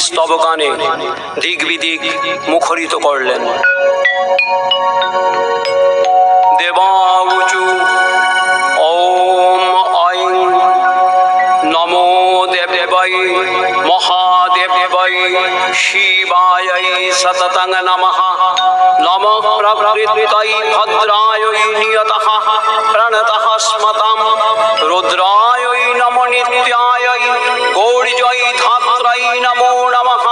স্তবগানে দিক বিদিক মুখরিত করলেন। দেবাউচু ওম ঐং নমো দেবায় মহাদেবায় শিবায় সততং নমঃ নমঃ প্রকৃত্যায় ভদ্রায় নিয়তঃ প্রণতঃ স্মতাম রুদ্রায় নমো নিত্যায় গৌরজয় ধাত্রায় নমো নমঃ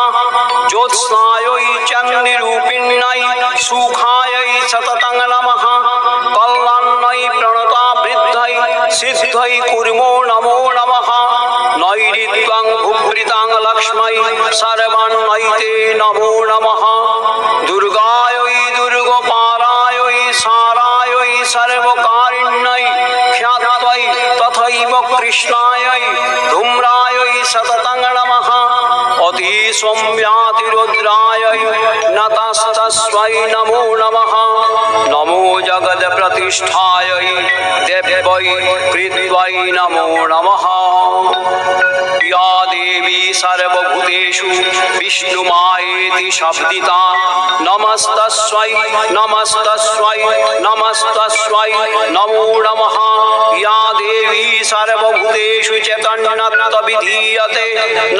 জ্যোৎস্নায় চন্দ্ররূপিণ্যৈ সুখায় সততং নমঃ কল্যাণ্যৈ প্রণতাবৃদ্ধৈ সিদ্ধৈ কুর্মো নমো নমঃ নৈরিত্যং ভুভৃতাং লক্ষ্মৈ সর্বাণ্যৈতে নমো নমঃ দুর্গায় দুর্গোপারায় সারায় সর্বকারিণ্যৈ খ্যাত্यै তথৈব কৃষ্ণায় ধূম্রায় সততং নমঃ অতি সৌম্যাতিরুদ্রায় নতস্তস্मै নমো নমঃ নমো জগৎ প্রতিষ্ঠায় দেব্যৈ কৃত্যায় নমো নমঃ या देवी सर्वभूतेषु विष्णुमायेति शब्दिता नमस्तस्यै नमस्तस्यै नमस्तस्यै नमो नमः या देवी सर्वभूतेषु चैतन्यत्वविधीयते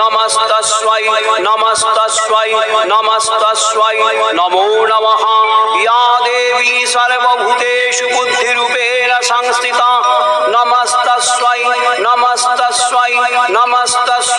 नमस्तस्यै नमस्तस्यै नमस्तस्यै नमो नमः या देवी सर्वभूतेषु बुद्धिरूपेण संस्थिता नमस्तस्यै नमस्तस्यै नमस्तस्यै